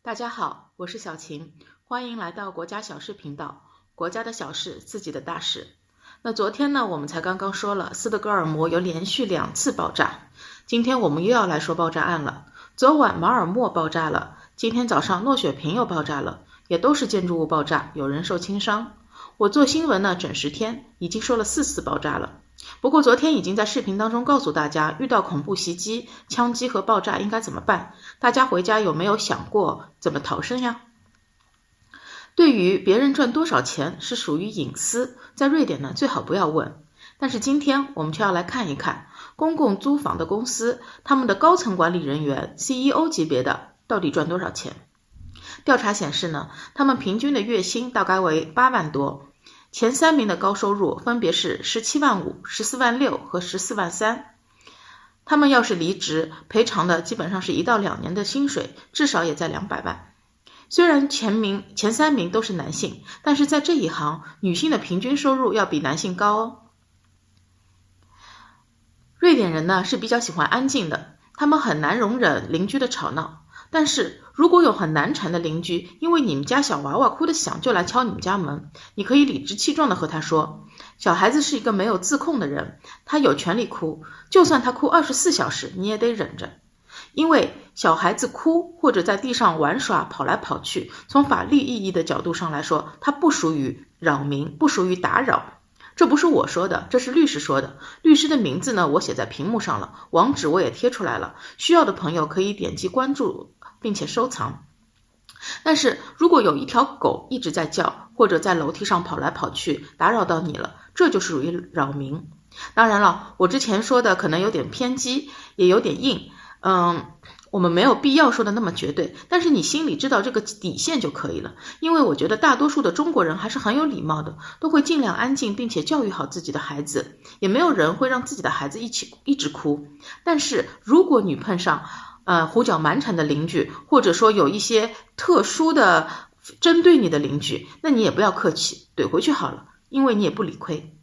大家好，我是小晴，欢迎来到国家小事频道。国家的小事，自己的大事。那昨天呢，我们才刚刚说了斯德哥尔摩有连续2次爆炸，今天我们又要来说爆炸案了。昨晚马尔默爆炸了，今天早上诺雪坪又爆炸了，也都是建筑物爆炸，有人受轻伤。我做新闻呢整10天，已经说了4次爆炸了。不过昨天已经在视频当中告诉大家，遇到恐怖袭击、枪击和爆炸应该怎么办？大家回家有没有想过怎么逃生呀？对于别人赚多少钱是属于隐私，在瑞典呢最好不要问。但是今天我们却要来看一看公共租房的公司，他们的高层管理人员 CEO 级别的到底赚多少钱。调查显示呢，他们平均的月薪大概为8万多，前3名的高收入分别是17万5、14万6和14万3。他们要是离职，赔偿的基本上是1到2年的薪水，至少也在200万。虽然前3名都是男性，但是在这一行，女性的平均收入要比男性高哦。瑞典人呢是比较喜欢安静的，他们很难容忍邻居的吵闹。但是如果有很难缠的邻居，因为你们家小娃娃哭得响就来敲你们家门，你可以理直气壮地和他说，小孩子是一个没有自控的人，他有权利哭，就算他哭24小时，你也得忍着。因为小孩子哭或者在地上玩耍跑来跑去，从法律意义的角度上来说，它不属于扰民，不属于打扰。这不是我说的，这是律师说的。律师的名字呢，我写在屏幕上了，网址我也贴出来了，需要的朋友可以点击关注并且收藏。但是如果有一条狗一直在叫，或者在楼梯上跑来跑去，打扰到你了，这就属于扰民。当然了，我之前说的可能有点偏激，也有点硬，我们没有必要说的那么绝对，但是你心里知道这个底线就可以了。因为我觉得大多数的中国人还是很有礼貌的，都会尽量安静并且教育好自己的孩子，也没有人会让自己的孩子一直哭。但是如果你碰上胡搅蛮缠的邻居，或者说有一些特殊的针对你的邻居，那你也不要客气，怼回去好了，因为你也不理亏。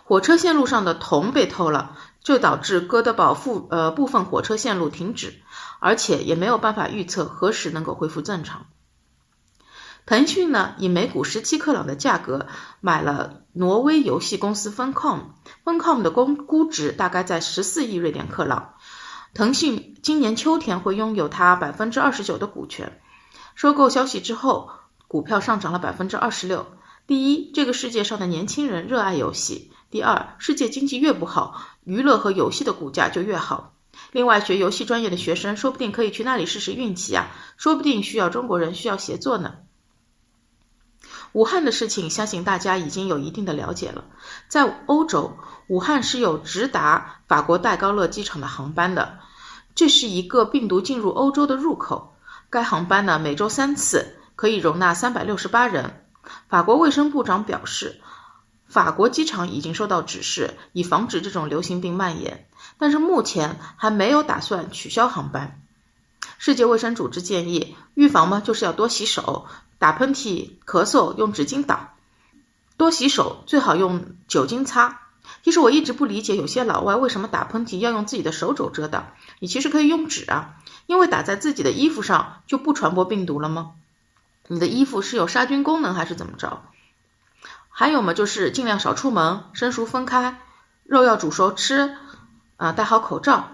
火车线路上的铜被偷了，就导致哥德堡部分火车线路停止，而且也没有办法预测何时能够恢复正常。腾讯呢，以每股17克朗的价格买了挪威游戏公司 Funcom 的估值大概在14亿瑞典克朗。腾讯今年秋天会拥有它29%的股权。收购消息之后，股票上涨了26%。第一，这个世界上的年轻人热爱游戏。第二，世界经济越不好，娱乐和游戏的股价就越好。另外，学游戏专业的学生说不定可以去那里试试运气啊，说不定需要中国人需要协作呢。武汉的事情相信大家已经有一定的了解了。在欧洲，武汉是有直达法国戴高乐机场的航班的，这是一个病毒进入欧洲的入口。该航班呢，每周3次，可以容纳368人。法国卫生部长表示，法国机场已经收到指示，以防止这种流行病蔓延，但是目前还没有打算取消航班。世界卫生组织建议，预防嘛，就是要多洗手，打喷嚏、咳嗽用纸巾挡，多洗手，最好用酒精擦。其实我一直不理解有些老外为什么打喷嚏要用自己的手肘遮挡，你其实可以用纸啊，因为打在自己的衣服上就不传播病毒了吗？你的衣服是有杀菌功能还是怎么着？还有嘛，就是尽量少出门，生熟分开，肉要煮熟吃，戴好口罩。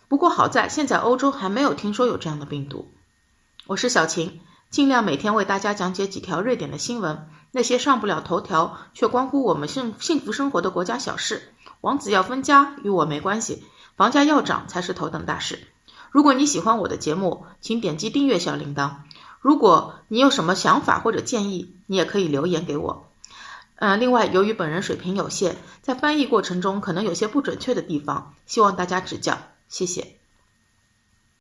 不过好在现在欧洲还没有听说有这样的病毒。我是小晴，尽量每天为大家讲解几条瑞典的新闻，那些上不了头条却关乎我们幸福生活的国家小事。王子要分家与我没关系，房价要涨才是头等大事。如果你喜欢我的节目，请点击订阅小铃铛。如果你有什么想法或者建议，你也可以留言给我。另外，由于本人水平有限，在翻译过程中可能有些不准确的地方，希望大家指教，谢谢。